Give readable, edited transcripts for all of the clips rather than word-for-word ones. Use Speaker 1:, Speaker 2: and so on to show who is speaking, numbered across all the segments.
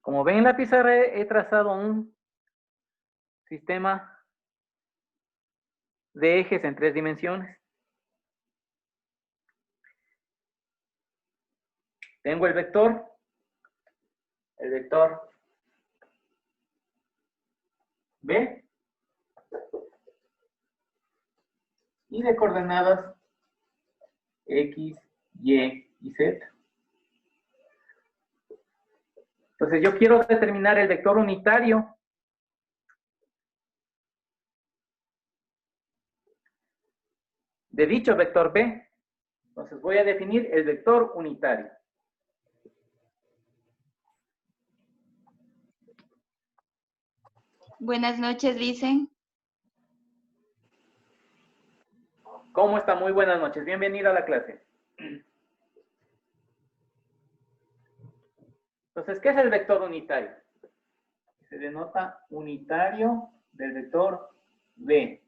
Speaker 1: Como ven en la pizarra, he trazado un sistema de ejes en 3 dimensiones. Tengo el vector B, y de coordenadas X, Y y Z. Entonces yo quiero determinar el vector unitario de dicho vector B. Entonces voy a definir el vector unitario.
Speaker 2: Buenas noches, Vicen.
Speaker 1: ¿Cómo está? Muy buenas noches. Bienvenida a la clase. Entonces, ¿qué es el vector unitario? Se denota unitario del vector B.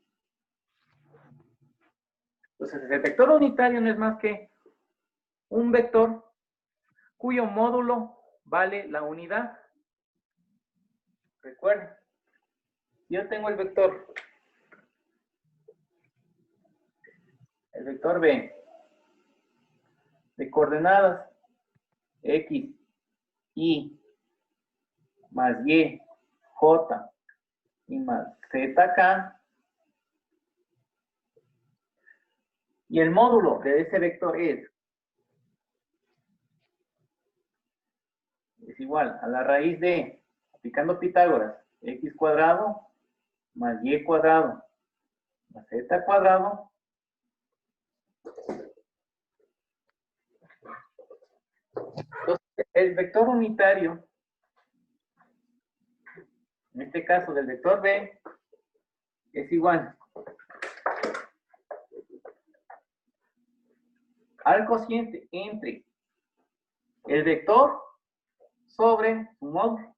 Speaker 1: Entonces, el vector unitario no es más que un vector cuyo módulo vale la unidad. Recuerden, yo tengo el vector B de coordenadas X, Y, más Y, J y más ZK. Y el módulo de ese vector es igual a la raíz de, aplicando Pitágoras, X cuadrado más Y cuadrado más Z cuadrado. Entonces, el vector unitario, en este caso del vector B, es igual al cociente entre el vector sobre su módulo.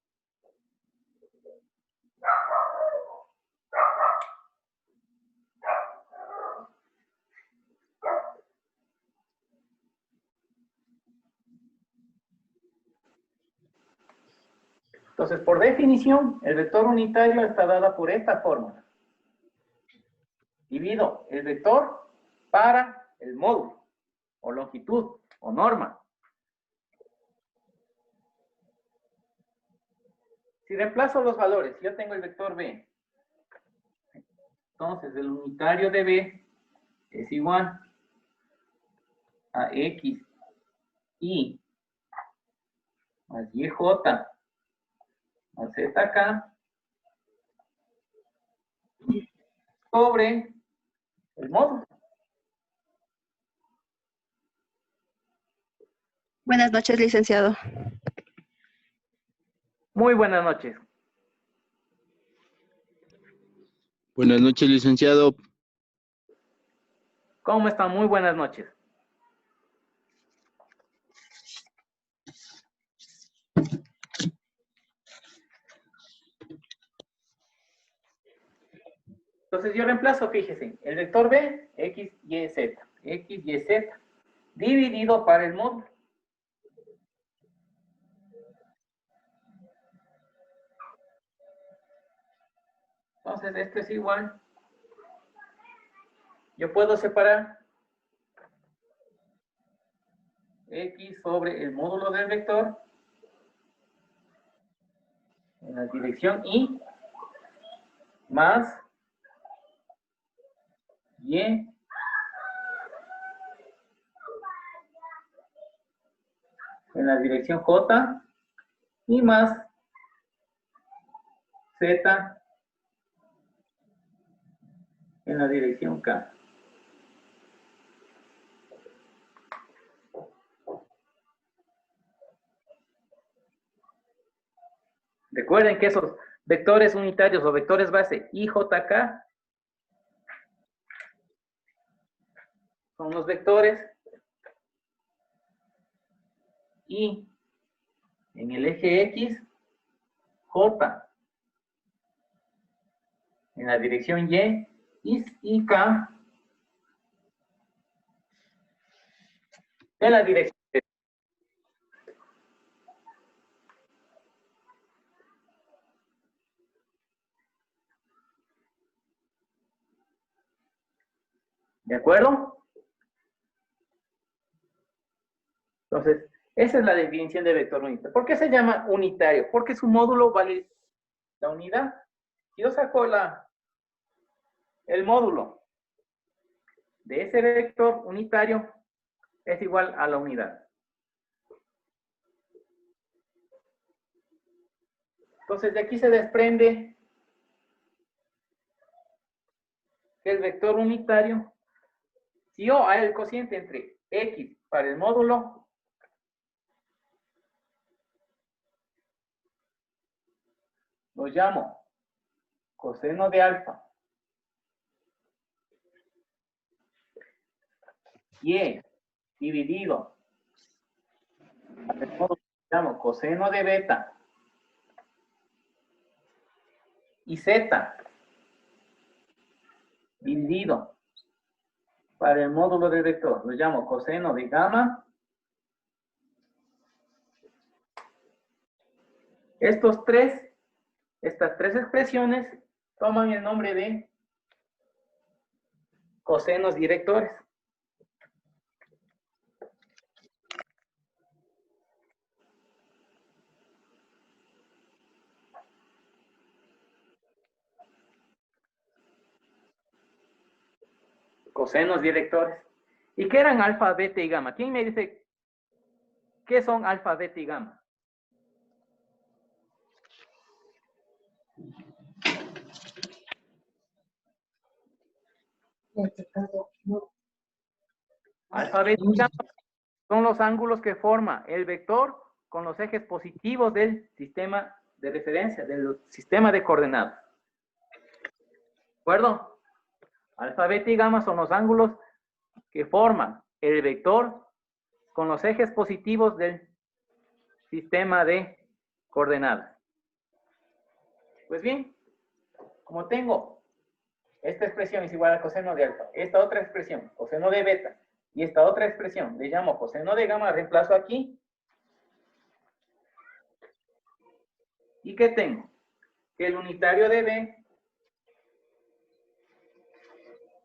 Speaker 1: Entonces, por definición, el vector unitario está dado por esta fórmula. Divido el vector para el módulo, o longitud, o norma. Si reemplazo los valores, yo tengo el vector B. Entonces, el unitario de B es igual a X, Y, más YJ, más ZK, sobre el módulo.
Speaker 3: Buenas noches, licenciado.
Speaker 1: Muy buenas noches.
Speaker 4: Buenas noches, licenciado.
Speaker 1: ¿Cómo están? Muy buenas noches. Entonces yo reemplazo, fíjese, el vector B, X, Y, Z, dividido para el módulo. Entonces esto es igual. Yo puedo separar X sobre el módulo del vector en la dirección Y más Y en la dirección J y más Z en la dirección K. Recuerden que esos vectores unitarios o vectores base IJK son los vectores Y en el eje X, J en la dirección y K en la dirección Z. ¿De acuerdo? Entonces, esa es la definición de vector unitario. ¿Por qué se llama unitario? Porque su módulo vale la unidad. Si yo saco el módulo de ese vector unitario, es igual a la unidad. Entonces, de aquí se desprende que el vector unitario, si yo hay el cociente entre x para el módulo, lo llamo coseno de alfa, y dividido para el módulo, lo llamo coseno de beta, y z dividido para el módulo del vector, lo llamo coseno de gamma. Estas tres expresiones toman el nombre de cosenos directores. Cosenos directores. ¿Y qué eran alfa, beta y gamma? ¿Quién me dice qué son alfa, beta y gamma? Alfa, beta y gamma son los ángulos que forma el vector con los ejes positivos del sistema de referencia, del sistema de coordenadas. ¿De acuerdo? Alfa, beta y gamma son los ángulos que forman el vector con los ejes positivos del sistema de coordenadas. Pues bien, como tengo esta expresión es igual al coseno de alfa, esta otra expresión, coseno de beta, y esta otra expresión le llamo coseno de gamma, reemplazo aquí. ¿Y qué tengo? Que el unitario de B,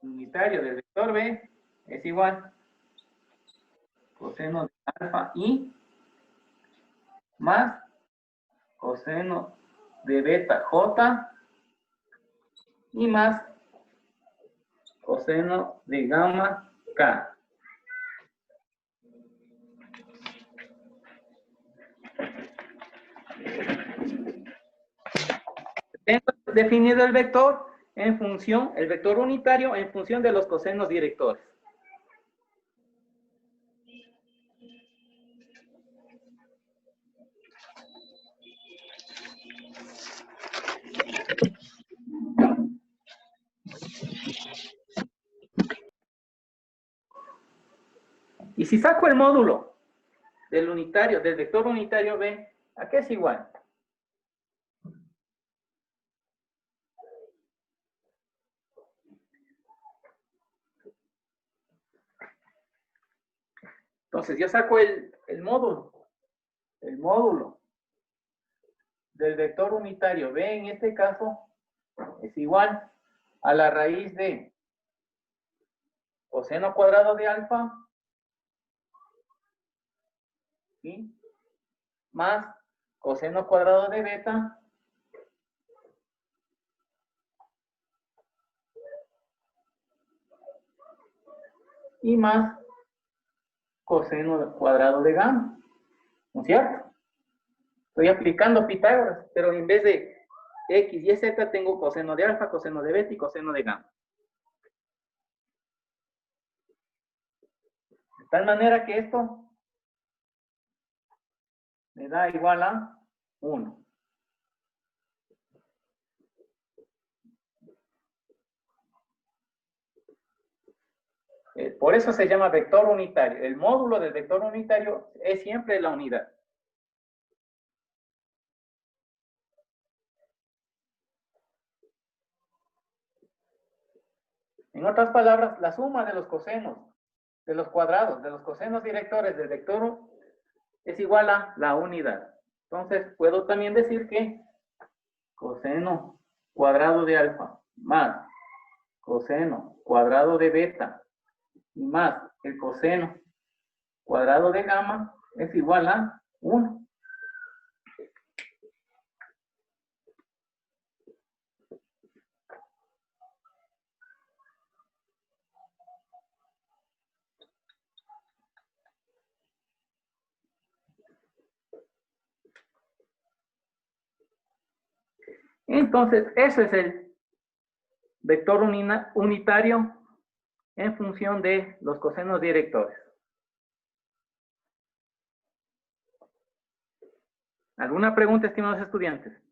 Speaker 1: el unitario del vector B, es igual coseno de alfa i más coseno de beta j y más coseno de gamma k. Tengo definido el vector en función, el vector unitario en función de los cosenos directores. Y si saco el módulo del unitario, del vector unitario B, ¿a qué es igual? Entonces yo saco el módulo del vector unitario B en este caso es igual a la raíz de coseno cuadrado de alfa, ¿sí?, más coseno cuadrado de beta y más coseno cuadrado de gamma, ¿no es cierto? Estoy aplicando Pitágoras, pero en vez de x y z tengo coseno de alfa, coseno de beta y coseno de gamma. De tal manera que esto me da igual a 1. Por eso se llama vector unitario. El módulo del vector unitario es siempre la unidad. En otras palabras, la suma de los cosenos, de los cuadrados, de los cosenos directores del vector es igual a la unidad. Entonces, puedo también decir que coseno cuadrado de alfa más coseno cuadrado de beta y más el coseno cuadrado de gamma es igual a 1. Entonces, ese es el vector unitario en función de los cosenos directores. ¿Alguna pregunta, estimados estudiantes?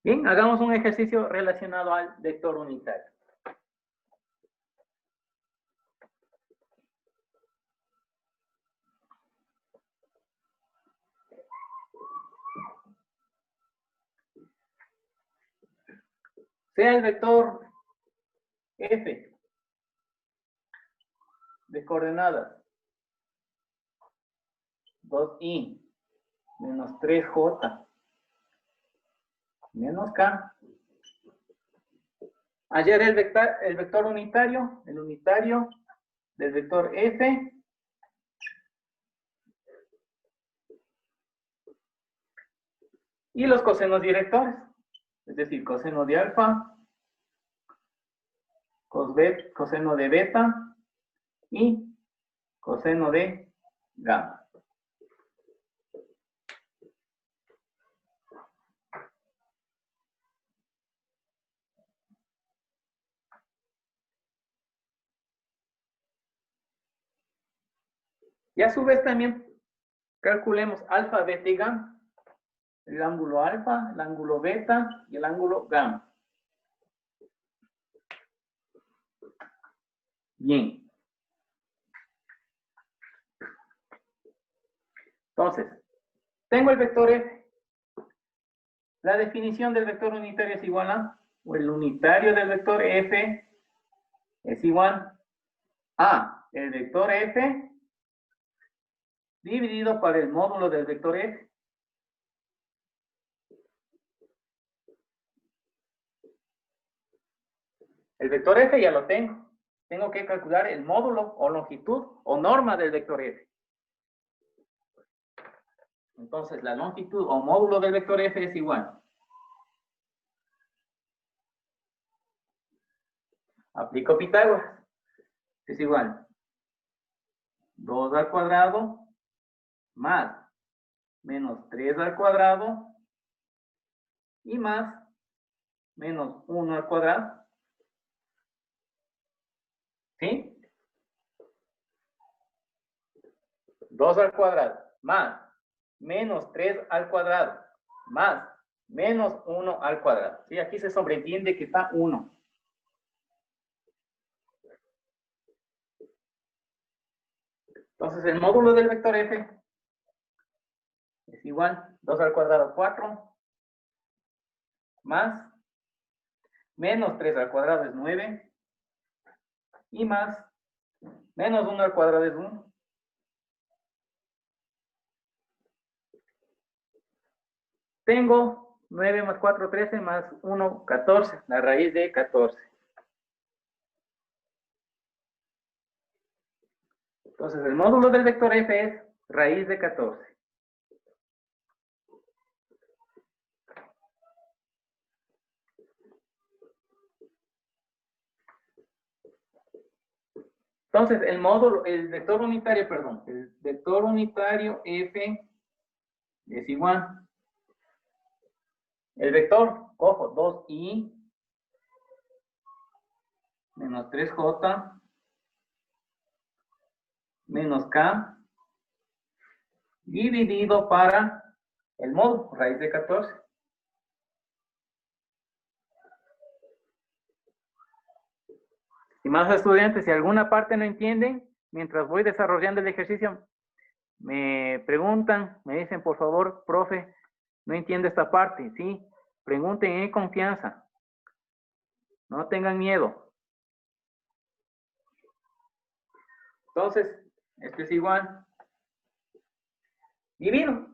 Speaker 1: Bien, hagamos un ejercicio relacionado al vector unitario. Sea el vector f de coordenadas 2i menos 3j menos k. Ayer el vector unitario, el unitario del vector f y los cosenos directores, es decir, coseno de alfa, coseno de beta y coseno de gamma. Y a su vez también calculemos alfa, beta y gamma. El ángulo alfa, el ángulo beta y el ángulo gamma. Bien. Entonces, tengo el vector f. La definición del vector unitario es igual a, o el unitario del vector f es igual a el vector f dividido por el módulo del vector f. El vector f ya lo tengo. Tengo que calcular el módulo o longitud o norma del vector f. Entonces, la longitud o módulo del vector f es igual. Aplico Pitágoras. Es igual. 2 al cuadrado más menos 3 al cuadrado y más menos 1 al cuadrado. ¿Sí? 2 al cuadrado más menos 3 al cuadrado más menos 1 al cuadrado. ¿Sí? Aquí se sobreentiende que está 1. Entonces el módulo del vector f es igual 2 al cuadrado 4 más menos 3 al cuadrado es 9 y más menos 1 al cuadrado es 1. Tengo 9 más 4, 13 más 1, 14, la raíz de 14. Entonces el módulo del vector f es raíz de 14. Entonces, el vector unitario, perdón, el vector unitario f es igual. El vector, ojo, 2i menos 3j menos k dividido para el módulo, raíz de 14. Estimados estudiantes, si alguna parte no entienden, mientras voy desarrollando el ejercicio, me preguntan, me dicen, por favor, profe, no entiendo esta parte, ¿sí? Pregunten en confianza. No tengan miedo. Entonces, esto es igual. Divido.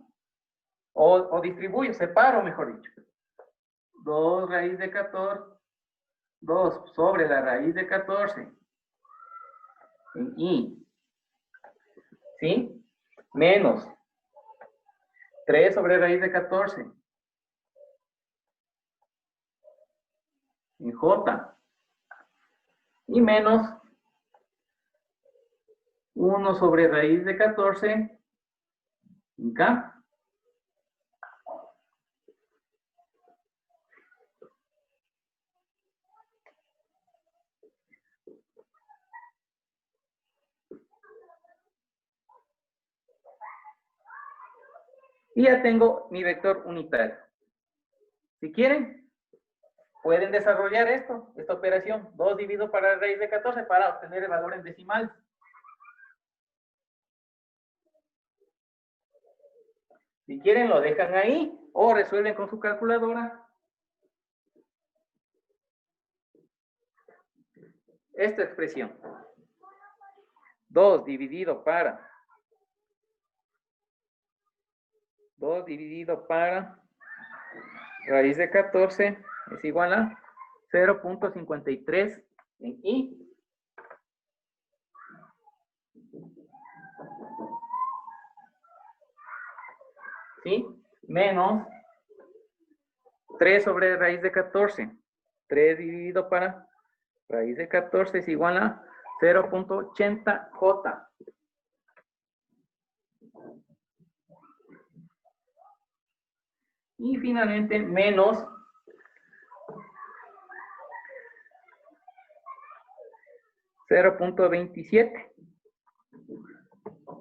Speaker 1: O distribuyo, separo, mejor dicho. 2 raíz de 14. 2 sobre la raíz de 14. En I. ¿Sí? Menos 3 sobre raíz de 14. En J. Y menos 1 sobre raíz de 14 en K. Y ya tengo mi vector unitario. Si quieren, pueden desarrollar esta operación. 2 dividido para la raíz de 14 para obtener el valor en decimal. Si quieren, lo dejan ahí o resuelven con su calculadora. Esta expresión. 2 dividido para raíz de 14 es igual a 0.53 en I. ¿Sí? Menos 3 sobre raíz de 14. 3 dividido para raíz de 14 es igual a 0.80 J. Y finalmente menos 0.27.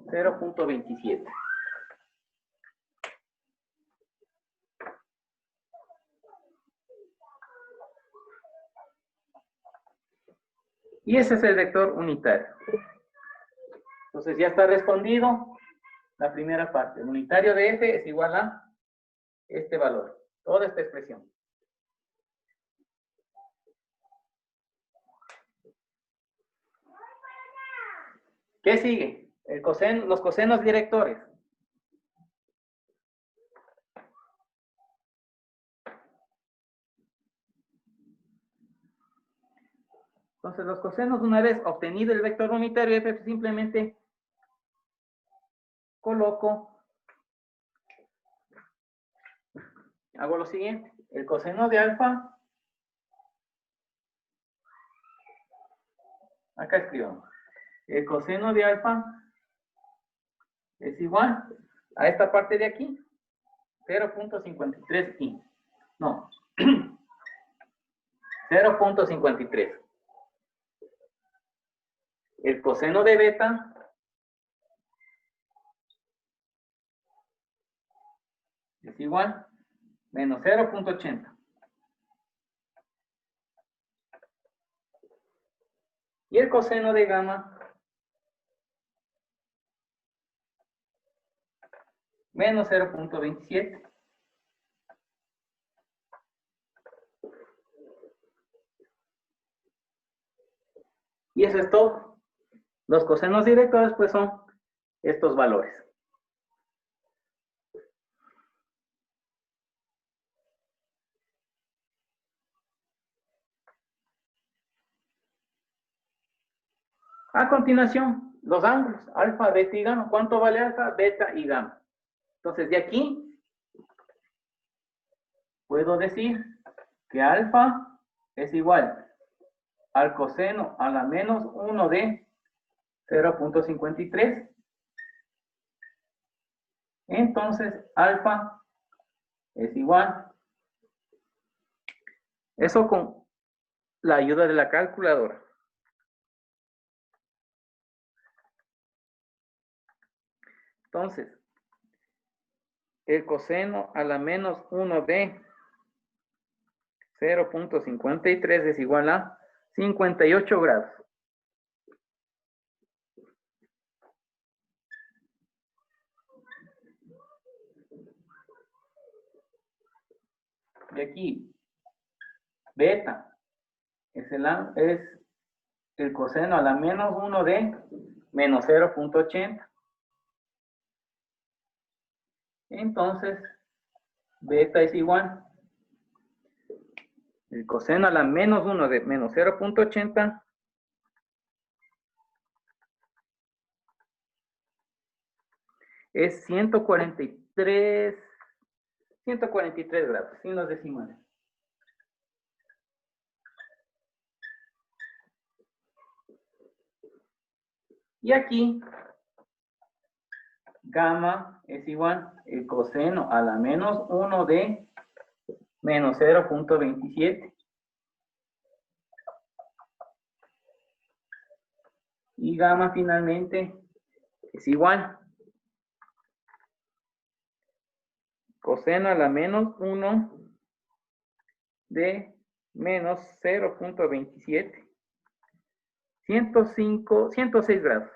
Speaker 1: 0.27. Y ese es el vector unitario. Entonces ya está respondido la primera parte. El unitario de f es igual a este valor. Toda esta expresión. ¿Qué sigue? Los cosenos directores. Entonces los cosenos, una vez obtenido el vector unitario f, simplemente hago lo siguiente. El coseno de alfa, acá escribo. El coseno de alfa es igual a esta parte de aquí, 0.53 i. No, 0.53. El coseno de beta es igual menos 0.80. Y el coseno de gamma menos 0.27. Y eso es todo. Los cosenos directores pues son estos valores. A continuación, los ángulos, alfa, beta y gamma. ¿Cuánto vale alfa, beta y gamma? Entonces, de aquí, puedo decir que alfa es igual al coseno a la menos 1 de 0.53. Entonces, alfa es igual. Eso con la ayuda de la calculadora. Entonces, el coseno a la menos 1 de 0.53 es igual a 58 grados. De aquí, beta es el coseno a la menos 1 de menos 0.80. Entonces, beta es igual. El coseno a la menos 1 de menos 0.80 es 143 grados, signos decimales. Y aquí, gamma es igual el coseno a la menos 1 de menos 0.27. Y gamma finalmente es igual coseno a la menos 1 de menos 0.27. 106 grados.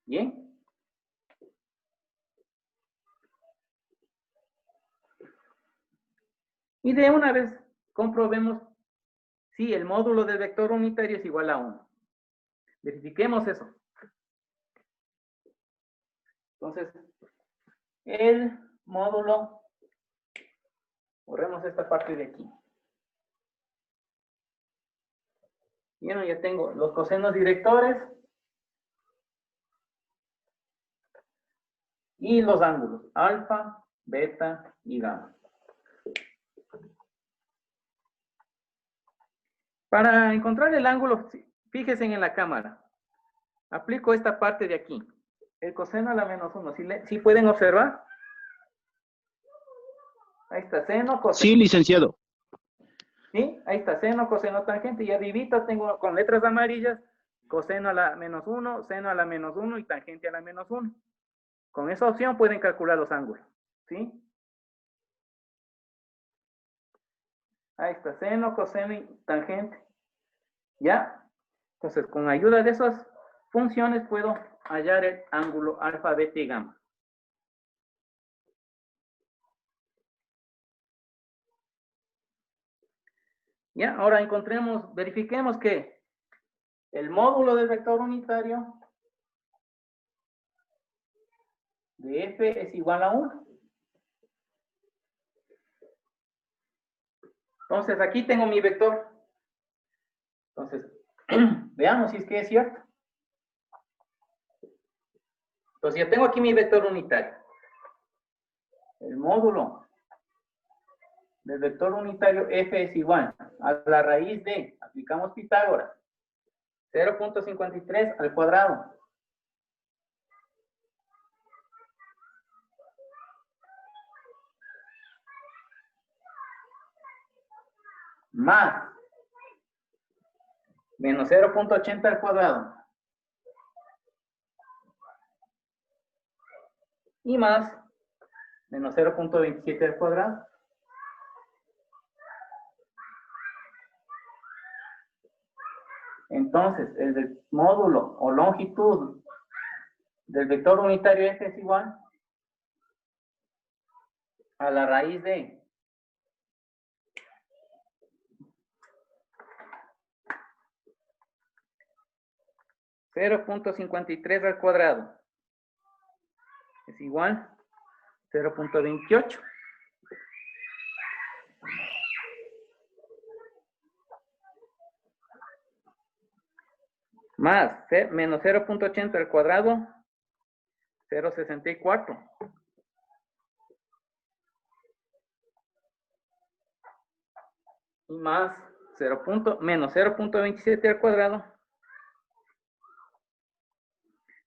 Speaker 1: Bien. Y de una vez comprobemos si el módulo del vector unitario es igual a 1. Verifiquemos eso. Entonces, el módulo, borremos esta parte de aquí. Bien, ya tengo los cosenos directores y los ángulos, alfa, beta y gamma. Para encontrar el ángulo, fíjense en la cámara. Aplico esta parte de aquí. El coseno a la menos 1. ¿Sí pueden observar? Ahí está seno, coseno.
Speaker 4: Sí, licenciado.
Speaker 1: ¿Sí? Ahí está seno, coseno, tangente. Y arribita tengo con letras amarillas coseno a la menos 1, seno a la menos 1 y tangente a la menos 1. Con esa opción pueden calcular los ángulos. ¿Sí? Ahí está seno, coseno y tangente. ¿Ya? Entonces, con ayuda de esas funciones puedo hallar el ángulo alfa, beta y gamma. Ya, ahora verifiquemos que el módulo del vector unitario de f es igual a 1. Entonces, aquí tengo mi vector. Entonces, veamos si es que es cierto. Entonces, ya tengo aquí mi vector unitario. El módulo del vector unitario f es igual a la raíz de, aplicamos Pitágoras, 0.53 al cuadrado. Más menos 0.80 al cuadrado. Y más menos 0.27 al cuadrado. Entonces, el módulo o longitud del vector unitario f es igual a la raíz de 0.53 al cuadrado es igual 0.28. Más menos 0.80 al cuadrado, 0.64. Y más menos 0.27 al cuadrado,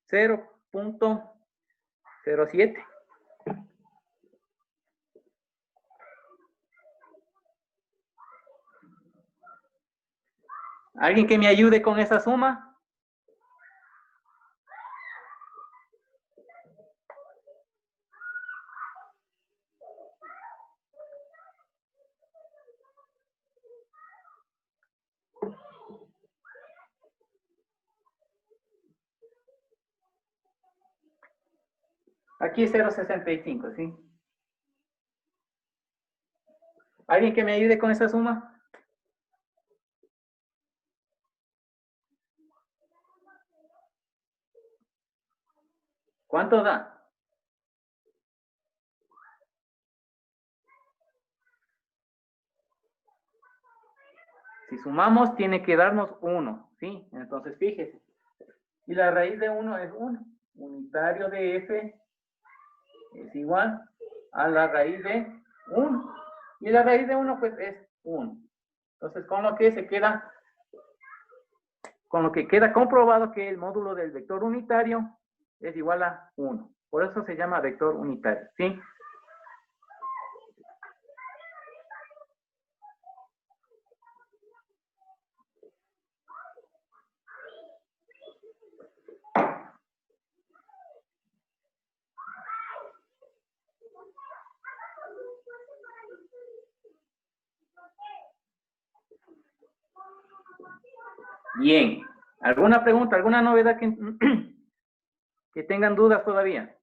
Speaker 1: 0.07. ¿Alguien que me ayude con esa suma? Aquí 0,65, ¿sí? ¿Alguien que me ayude con esa suma? ¿Cuánto da? Si sumamos, tiene que darnos 1, ¿sí? Entonces, fíjese. Y la raíz de 1 es 1. Unitario de f es igual a la raíz de 1. Y la raíz de 1, pues, es 1. Entonces, con lo que se queda, con lo que queda comprobado que el módulo del vector unitario es igual a 1. Por eso se llama vector unitario, ¿sí? Bien. ¿Alguna pregunta, alguna novedad que tengan dudas todavía?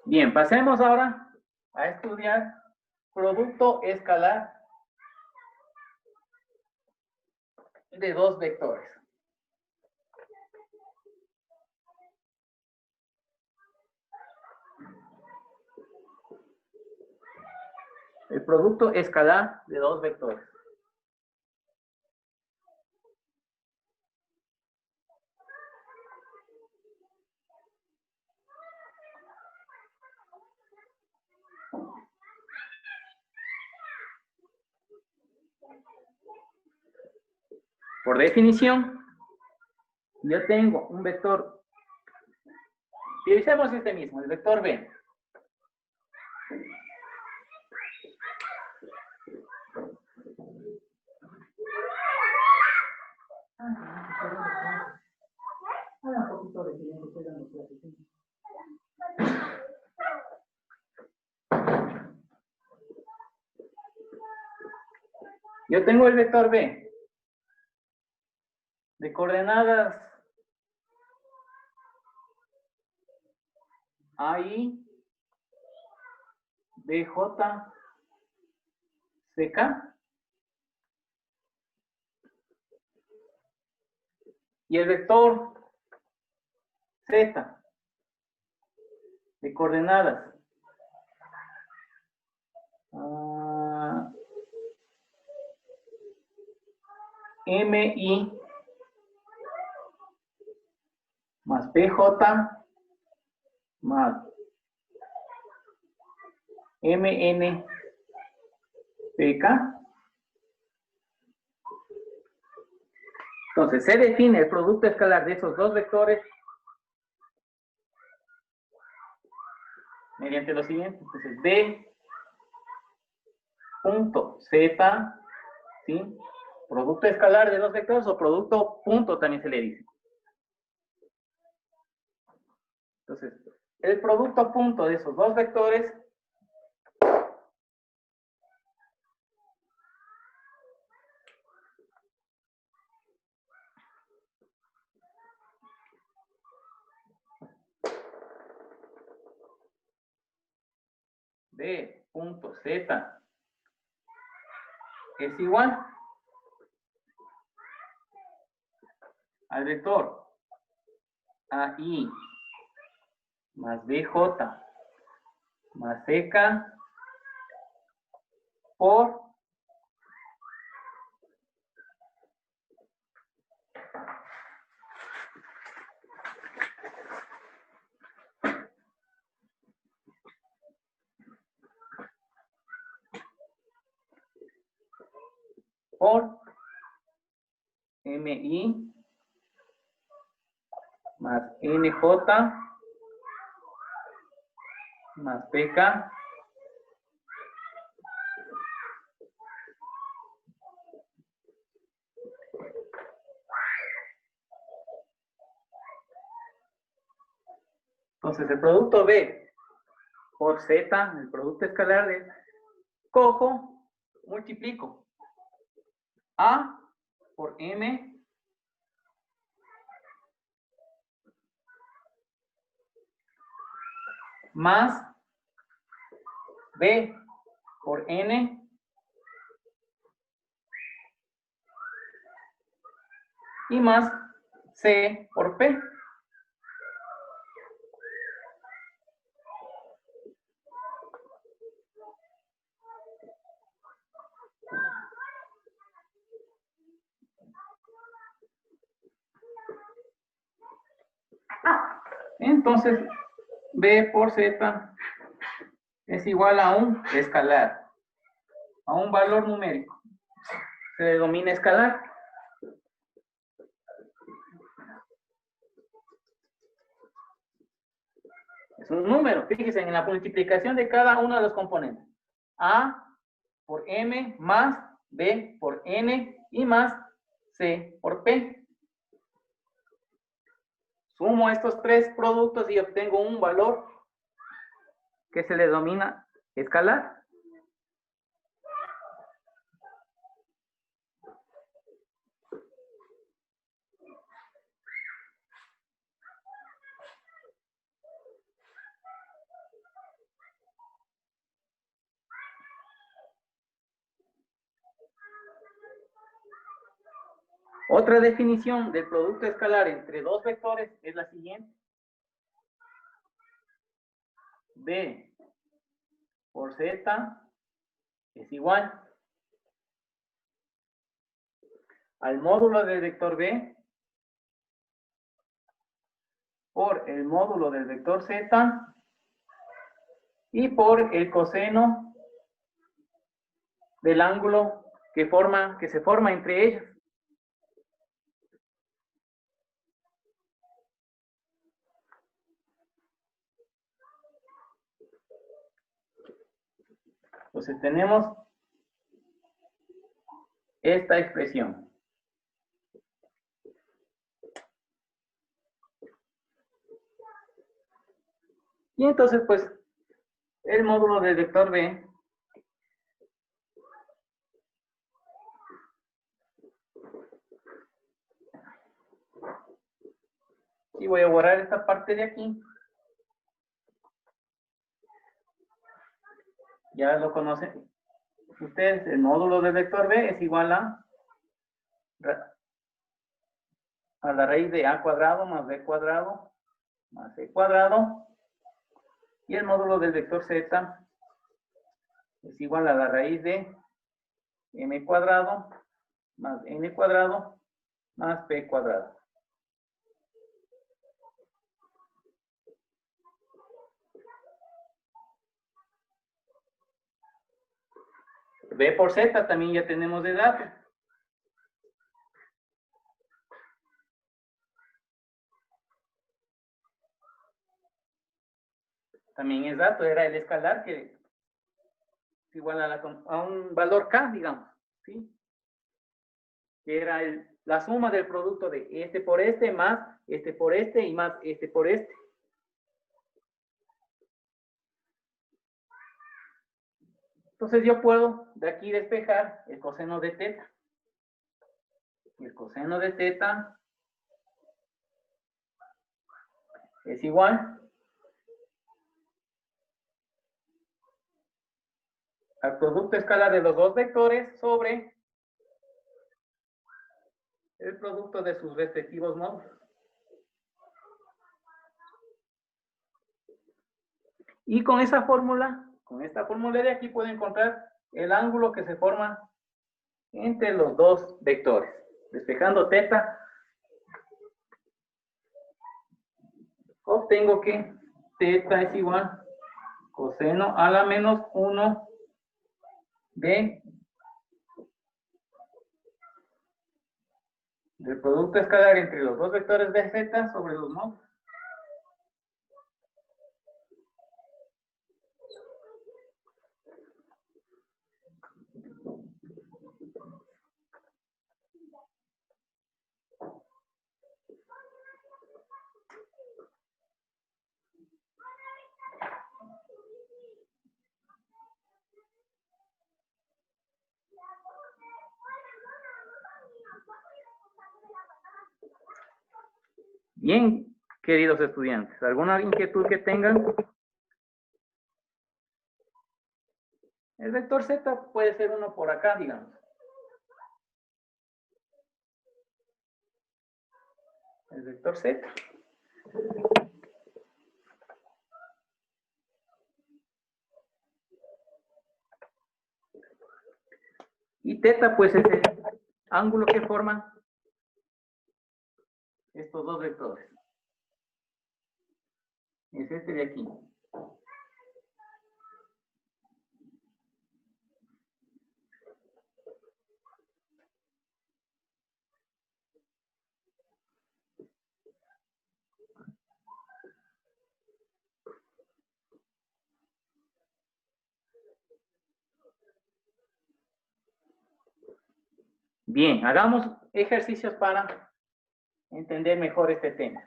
Speaker 1: Bien, pasemos ahora a estudiar producto escalar de dos vectores. El producto escalar de dos vectores. Por definición, yo tengo un vector. Utilicemos este mismo, el vector B. Yo tengo el vector B de coordenadas AI, BJ, CK. Y el vector Z de coordenadas MI más PJ más MN PK. Entonces, se define el producto escalar de esos dos vectores mediante lo siguiente. Entonces, B punto Z, ¿sí? Producto escalar de dos vectores o producto punto también se le dice. Entonces, el producto punto de esos dos vectores B punto Z es igual al vector AI más BJ más CK por MI más NJ más PK Entonces, el producto B por Z, el producto escalar de cojo, multiplico A por M más B por N y más C por P. Entonces, B por Z es igual a un escalar, a un valor numérico. Se denomina escalar. Es un número. Fíjense en la multiplicación de cada uno de los componentes. A por M más B por N y más C por P. Sumo estos tres productos y obtengo un valor que se le denomina escalar. Otra definición del producto escalar entre dos vectores es la siguiente. B por Z es igual al módulo del vector B por el módulo del vector Z y por el coseno del ángulo que se forma entre ellos. Entonces tenemos esta expresión. Y entonces, pues, el módulo del vector B y voy a borrar esta parte de aquí. Ya lo conocen ustedes, el módulo del vector B es igual a la raíz de A cuadrado más B cuadrado más C cuadrado. Y el módulo del vector Z es igual a la raíz de M cuadrado más N cuadrado más P cuadrado. B por Z también ya tenemos de dato. También es dato, era el escalar que es igual a un valor K, digamos, ¿sí? Que era la suma del producto de este por este más este por este y más este por este. Entonces yo puedo de aquí despejar el coseno de teta. El coseno de teta es igual al producto escalar de los dos vectores sobre el producto de sus respectivos módulos. Y con esa fórmula, con esta fórmula de aquí, puedo encontrar el ángulo que se forma entre los dos vectores. Despejando teta, obtengo que teta es igual coseno a la menos 1 de del producto escalar entre los dos vectores de z sobre los módulos. Bien, queridos estudiantes, ¿alguna inquietud que tengan? El vector Z puede ser uno por acá, digamos. El vector Z. Y teta, pues, es el ángulo que forman estos dos vectores. Es este de aquí. Bien, hagamos ejercicios para entender mejor este tema.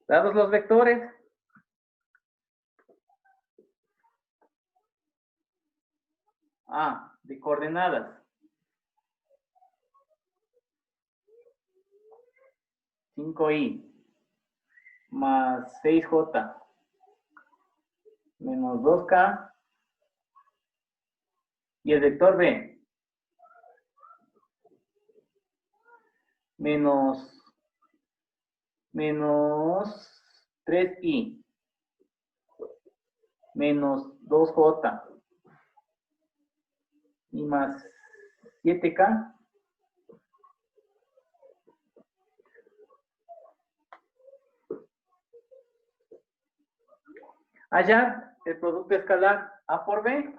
Speaker 1: Dados los vectores, de coordenadas, 5i más 6j menos 2k, y el vector b menos 3i menos 2j y más 7k. Hallar el producto escalar A por B.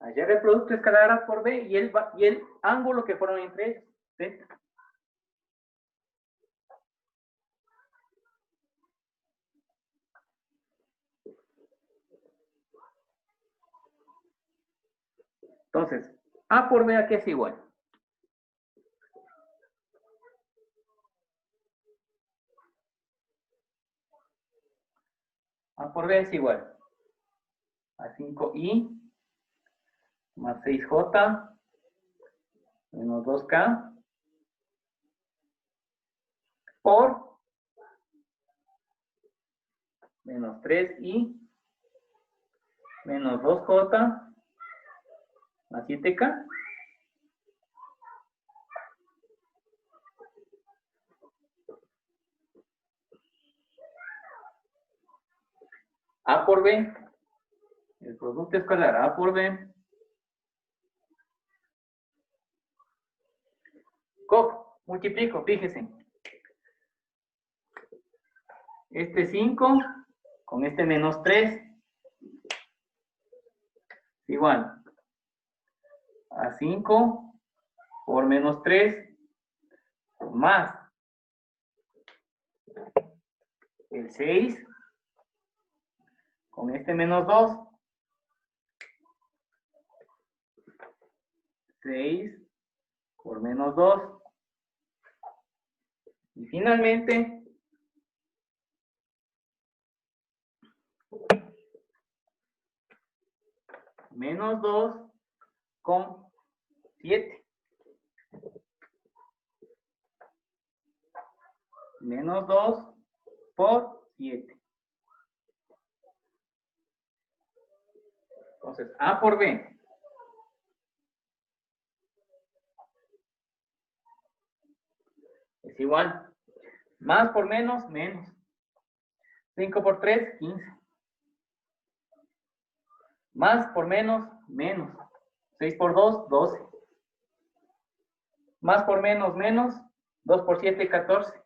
Speaker 1: Hallar el producto escalar A por B y el ángulo que fueron entre ellos. ¿Sí? Entonces, A por B, ¿a qué es igual? A por B es igual a 5i más 6j menos 2k por menos 3i menos 2j más 7k. A por B, el producto escalar A por B, cojo, multiplico, fíjese. Este 5 con este menos 3 igual a 5 por menos 3 más el 6 con este menos 2, 6 por menos 2, y finalmente menos 2 con 7. Menos 2 por 7. Entonces, A por B. Es igual. Más por menos, menos. 5 por 3, 15. Más por menos, menos. 6 por 2, 12. Más por menos, menos. 2 por 7, 14.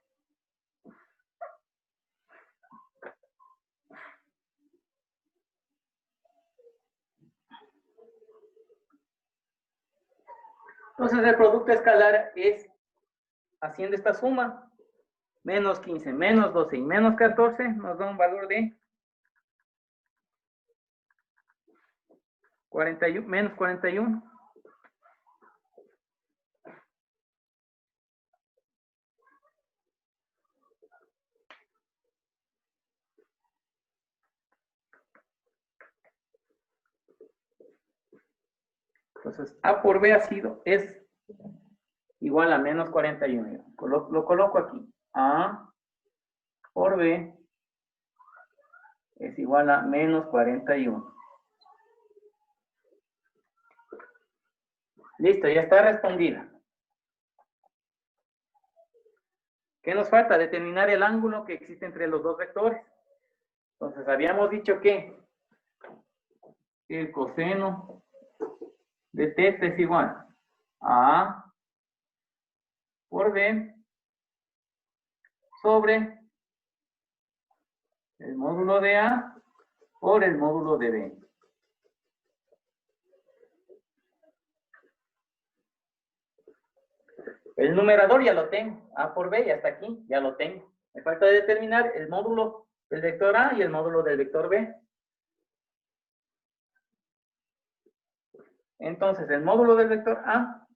Speaker 1: Entonces el producto escalar es, haciendo esta suma, menos 15, menos 12 y menos 14, nos da un valor de 41, menos 41. Entonces, A por B es igual a menos 41. Lo coloco aquí. A por B es igual a menos 41. Listo, ya está respondida. ¿Qué nos falta? Determinar el ángulo que existe entre los dos vectores. Entonces, habíamos dicho que el coseno de θ es igual a A por B sobre el módulo de A por el módulo de B. El numerador ya lo tengo, A por B, y hasta aquí ya lo tengo. Me falta determinar el módulo del vector A y el módulo del vector B. Entonces, el módulo del vector A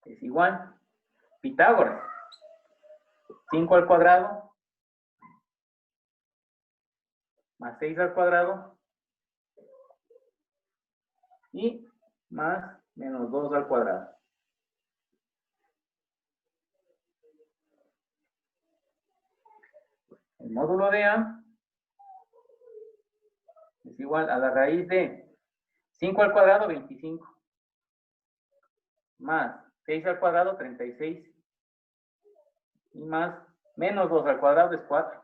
Speaker 1: es igual, Pitágoras, 5 al cuadrado más 6 al cuadrado y más menos 2 al cuadrado. El módulo de A es igual a la raíz de 5 al cuadrado, 25, más 6 al cuadrado, 36, y más menos 2 al cuadrado es 4.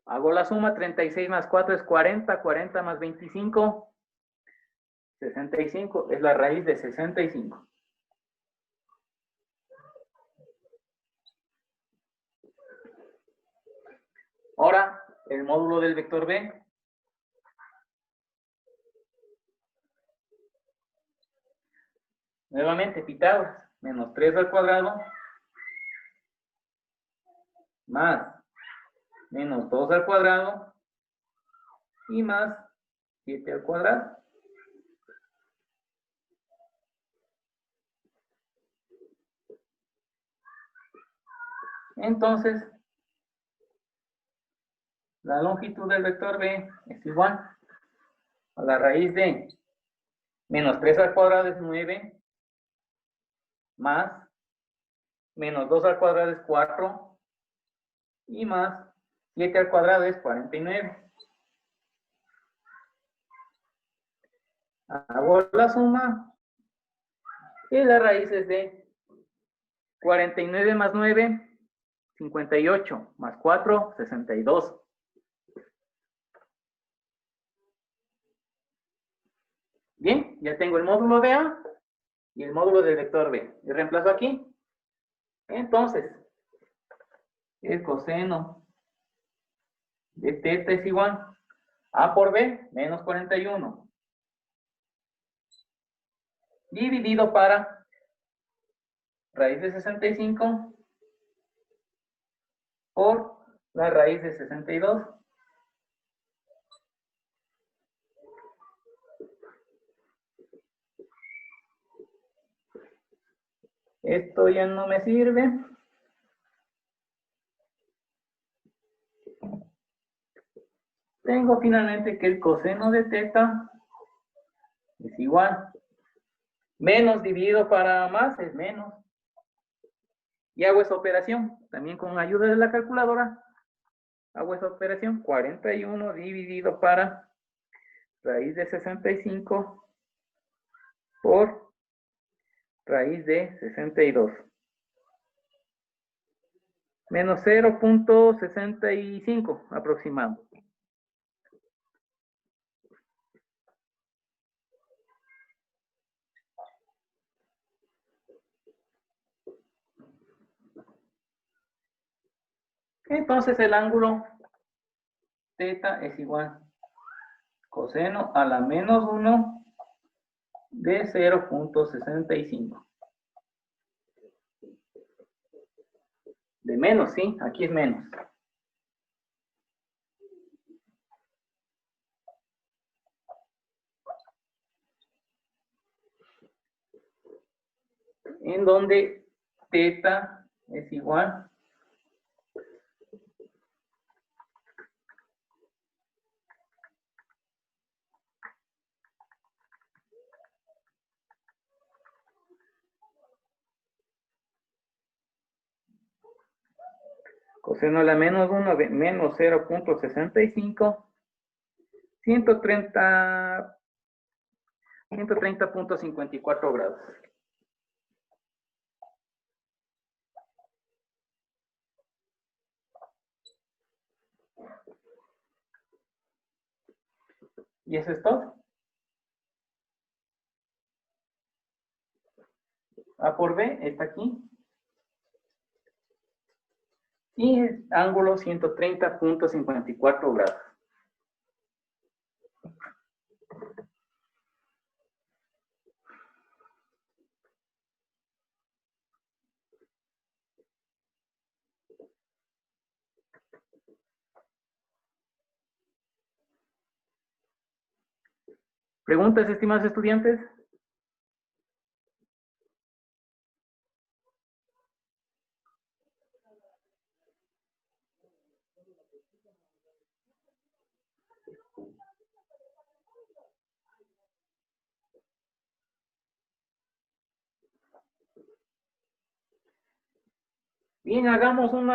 Speaker 1: Hago la suma, 36 más 4 es 40, 40 más 25, 65, es la raíz de 65. Ahora, el módulo del vector B. Nuevamente, Pitágoras, menos 3 al cuadrado, más menos 2 al cuadrado, y más 7 al cuadrado. Entonces, la longitud del vector B es igual a la raíz de menos 3 al cuadrado es 9, más menos 2 al cuadrado es 4, y más 7 al cuadrado es 49. Hago la suma y la raíz es de 49 más 9, 58, más 4, 62. Bien, ya tengo el módulo de A y el módulo del vector B. Y reemplazo aquí. Entonces, el coseno de θ es igual a por B menos 41 dividido para raíz de 65 por la raíz de 62. Esto ya no me sirve. Tengo finalmente que el coseno de θ es igual. Menos dividido para más es menos. Y hago esa operación. También con ayuda de la calculadora. Hago esa operación. 41 dividido para raíz de 65 por raíz de 62. Menos 0.65 aproximado. Entonces el ángulo θ es igual coseno a la menos 1 de 0.65. De menos, ¿sí? Aquí es menos. En donde θ es igual Coseno de la menos 1 de menos 0.65, 130.54 grados. Y eso es todo. A por B está aquí. Y el ángulo 130.54 grados. ¿Preguntas, estimados estudiantes? Bien, hagamos un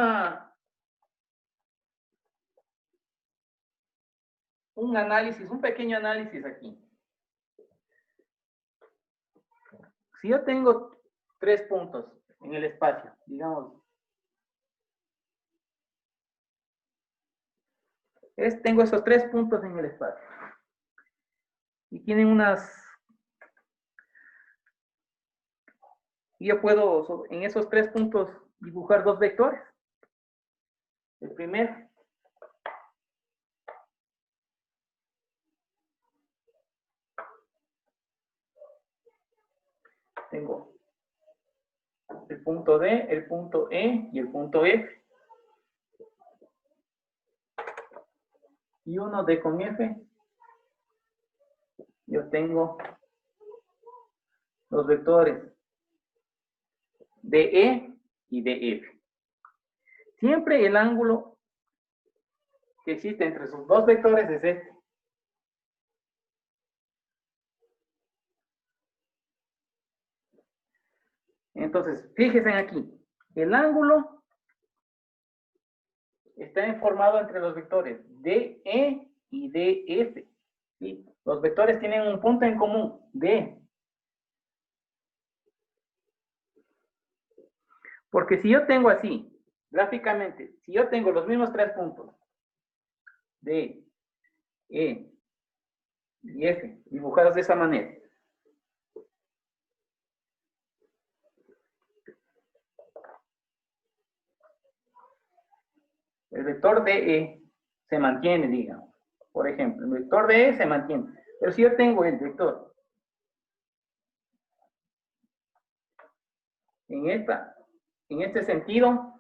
Speaker 1: análisis, un pequeño análisis aquí. Si yo tengo 3 puntos en el espacio, digamos, tengo esos 3 puntos en el espacio y tienen y yo puedo en esos 3 puntos dibujar 2 vectores. El primero, tengo el punto D, el punto E y el punto F. Y uno D con F, yo tengo los vectores DE y DF. Siempre el ángulo que existe entre esos 2 vectores es este. Entonces, fíjense aquí, el ángulo está formado entre los vectores DE y DF. ¿Sí? Los vectores tienen un punto en común, D. Porque si yo tengo así, gráficamente, si yo tengo los mismos 3 puntos, D, E y F, dibujados de esa manera, el vector DE se mantiene, digamos. Por ejemplo, el vector DE se mantiene. Pero si yo tengo el vector en este sentido,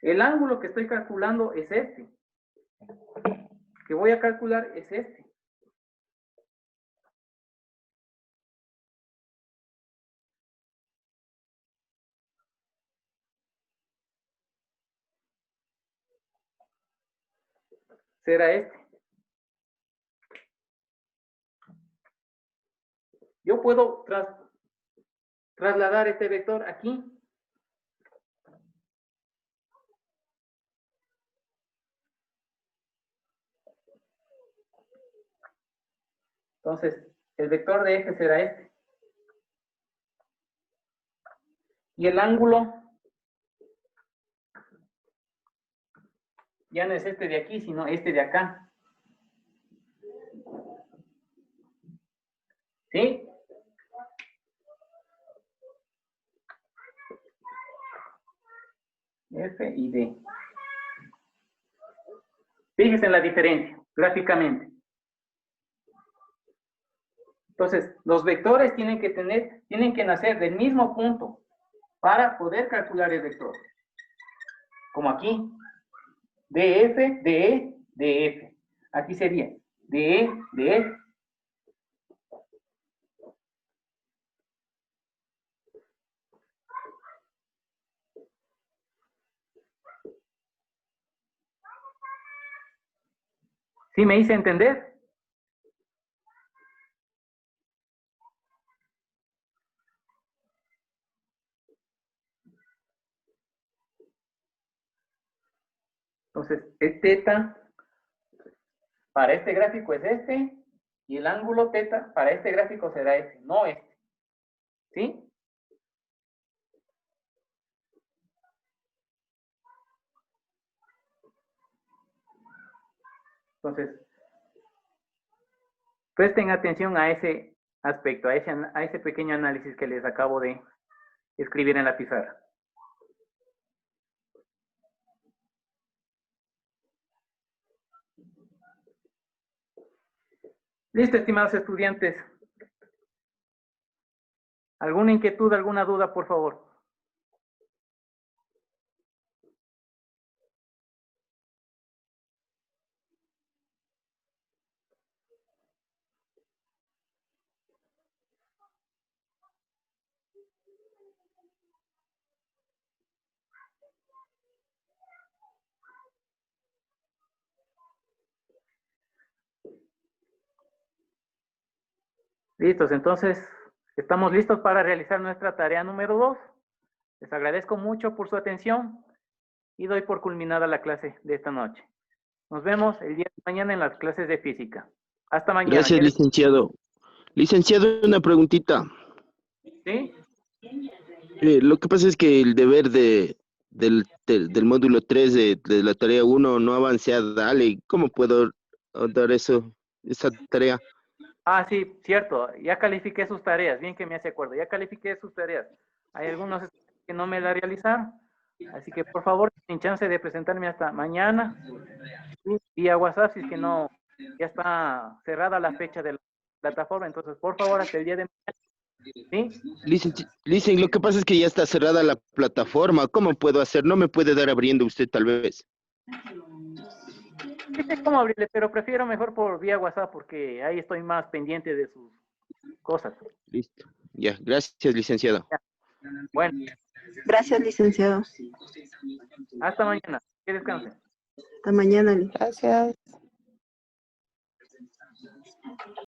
Speaker 1: el ángulo que estoy calculando es este. Que voy a calcular es este. Será este. Yo puedo trasladar este vector aquí. Entonces, el vector de eje será este. Y el ángulo ya no es este de aquí, sino este de acá. ¿Sí? F y D. Fíjense en la diferencia, gráficamente. Entonces, los vectores tienen que nacer del mismo punto para poder calcular el vector. Como aquí. DF, DE, DF. Aquí sería DE, DF. ¿Sí me hice entender? Entonces, el teta para este gráfico es este, y el ángulo teta para este gráfico será este, no este. ¿Sí? Entonces, presten atención a ese aspecto, a ese pequeño análisis que les acabo de escribir en la pizarra. Listo, estimados estudiantes. ¿Alguna inquietud, alguna duda, por favor? Listos, entonces, estamos listos para realizar nuestra tarea número 2. Les agradezco mucho por su atención y doy por culminada la clase de esta noche. Nos vemos el día de mañana en las clases de física. Hasta mañana.
Speaker 4: Gracias, licenciado. Licenciado, una preguntita.
Speaker 1: ¿Sí?
Speaker 4: Lo que pasa es que el deber del módulo 3 de la tarea 1 no avancé a darle. ¿Cómo puedo dar esa tarea?
Speaker 1: Ah, sí, cierto. Ya califiqué sus tareas. Bien que me hace acuerdo. Ya califiqué sus tareas. Hay algunos que no me la realizaron. Así que, por favor, sin chance de presentarme hasta mañana. Vía WhatsApp, si es que no, ya está cerrada la fecha de la plataforma. Entonces, por favor, hasta el día de mañana. ¿Sí?
Speaker 4: Licen, lo que pasa es que ya está cerrada la plataforma. ¿Cómo puedo hacer? ¿No me puede dar abriendo usted tal vez?
Speaker 1: Sí sé cómo abrirle, pero prefiero mejor por vía WhatsApp porque ahí estoy más pendiente de sus cosas.
Speaker 4: Listo. Ya, gracias, licenciado.
Speaker 1: Bueno,
Speaker 3: Gracias, licenciado.
Speaker 1: hasta mañana. Que descansen.
Speaker 3: Hasta mañana.
Speaker 2: Gracias.